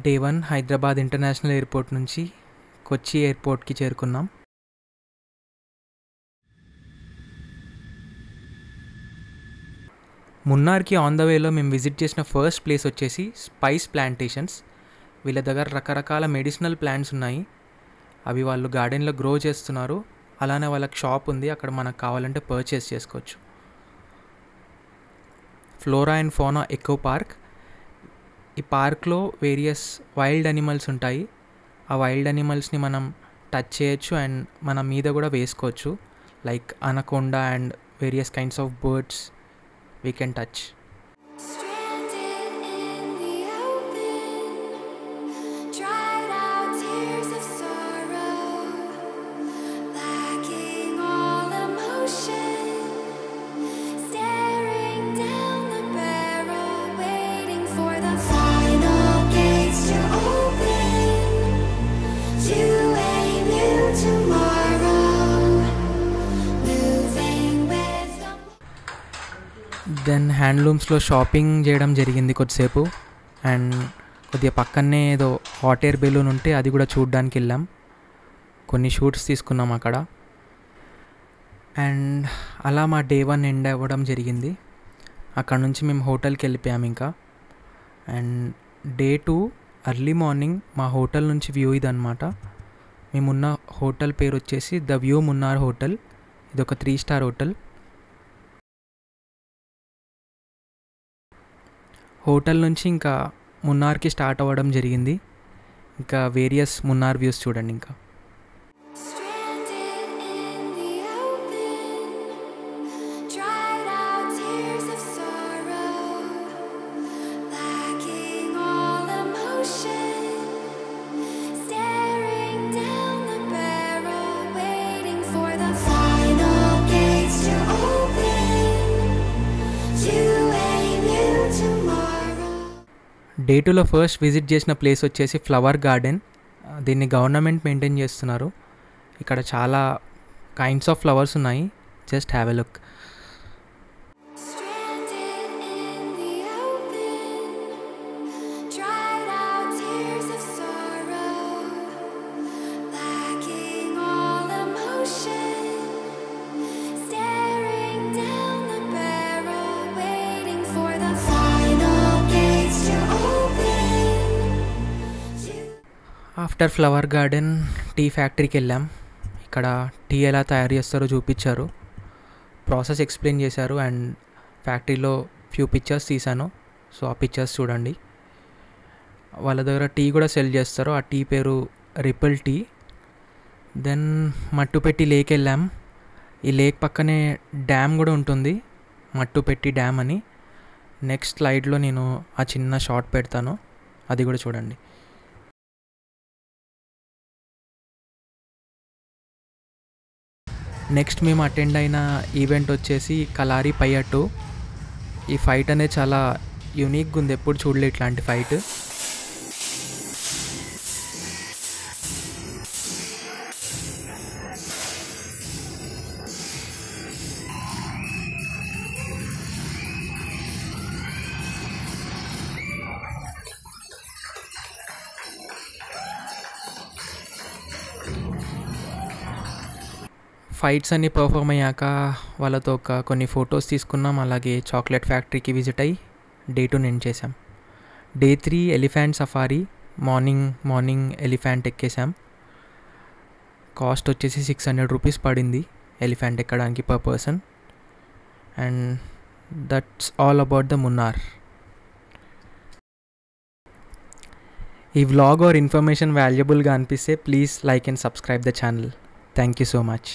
Day 1 Hyderabad international airport నుంచి కొచ్చి ఎయిర్పోర్ట్కి చేరుకున్నాం. మున్నార్కి ఆన్ ద వేలో మేము విజిట్ చేసిన ఫస్ట్ ప్లేస్ వచ్చేసి స్పైస్ ప్లాంటేషన్స్. వీళ్ళ దగ్గర రకరకాల మెడిసినల్ ప్లాంట్స్ ఉన్నాయి. అవి వాళ్ళు గార్డెన్లో గ్రో చేస్తున్నారు. అలానే వాళ్ళకి షాప్ ఉంది, అక్కడ మనకు కావాలంటే పర్చేస్ చేసుకోవచ్చు. Flora and fauna echo park. ఈ పార్క్లో వేరియస్ వైల్డ్ అనిమల్స్ ఉంటాయి. ఆ వైల్డ్ అనిమల్స్ని మనం టచ్ చేయొచ్చు అండ్ మన మీద కూడా వేసుకోవచ్చు. Like anaconda and various kinds of birds we can touch. Then హ్యాండ్లూమ్స్లో షాపింగ్ చేయడం జరిగింది కొద్దిసేపు. అండ్ కొద్దిగా పక్కనే ఏదో హాట్ ఎయిర్ బెలూన్ ఉంటే అది కూడా చూడడానికి వెళ్ళాం. కొన్ని షూట్స్ తీసుకున్నాం అక్కడ. అండ్ అలా మా డే 1 ఎండ్ అవ్వడం జరిగింది. అక్కడ నుంచి మేము హోటల్కి వెళ్ళిపోయాము ఇంకా. అండ్ డే 2 ఎర్లీ మార్నింగ్ మా హోటల్ నుంచి వ్యూ ఇదన్నమాట. మేమున్న హోటల్ పేరు వచ్చేసి ద వ్యూ మున్నార్ హోటల్. ఇది ఒక 3 స్టార్ హోటల్. హోటల్ నుంచి ఇంకా మున్నార్కి స్టార్ట్ అవ్వడం జరిగింది. ఇంకా వేరియస్ మున్నార్ వ్యూస్ చూడండి. ఇంకా డే 2లో ఫస్ట్ విజిట్ చేసిన ప్లేస్ వచ్చేసి ఫ్లవర్ గార్డెన్. దీన్ని గవర్నమెంట్ మెయింటైన్ చేస్తున్నారు. ఇక్కడ చాలా కైండ్స్ ఆఫ్ ఫ్లవర్స్ ఉన్నాయి. Just have a look. After flower garden tea ఫ్యాక్టరీకి వెళ్ళాం. ఇక్కడ టీ ఎలా తయారు చేస్తారో చూపించారు, ప్రాసెస్ ఎక్స్ప్లెయిన్ చేశారు. అండ్ ఫ్యాక్టరీలో ఫ్యూ పిక్చర్స్ తీశాను. సో ఆ పిక్చర్స్ చూడండి. వాళ్ళ దగ్గర టీ కూడా సెల్ చేస్తారు. ఆ టీ పేరు ripple tea. Then Mattupetty lake వెళ్ళాం. ఈ లేక్ పక్కనే డ్యామ్ కూడా ఉంటుంది, మట్టుపెట్టి డ్యామ్ అని. నెక్స్ట్ స్లైడ్లో నేను ఆ చిన్న షార్ట్ పెడతాను, అది కూడా చూడండి. నెక్స్ట్ మేము అటెండ్ అయిన ఈవెంట్ వచ్చేసి కలారి పయ్యట్టు. ఈ ఫైట్ అనేది చాలా యూనిక్గా ఉంది, ఎప్పుడు చూడలే ఇట్లాంటి ఫైట్. ఫైట్స్ అన్నీ పర్ఫామ్ అయ్యాక వాళ్ళతో కొన్ని ఫొటోస్ తీసుకున్నాం. అలాగే చాక్లెట్ ఫ్యాక్టరీకి విజిట్ అయ్యి డే 2 ఎండ్ చేసాం. Day 3 elephant safari. Morning elephant ఎక్కేసాం. కాస్ట్ వచ్చేసి 600 రూపీస్ పడింది ఎలిఫెంట్ ఎక్కడానికి per person. And that's all about the Munnar. ఈ వ్లాగ్ ఆర్ ఇన్ఫర్మేషన్ వాల్యుబుల్గా అనిపిస్తే please like and subscribe the channel. Thank you so much.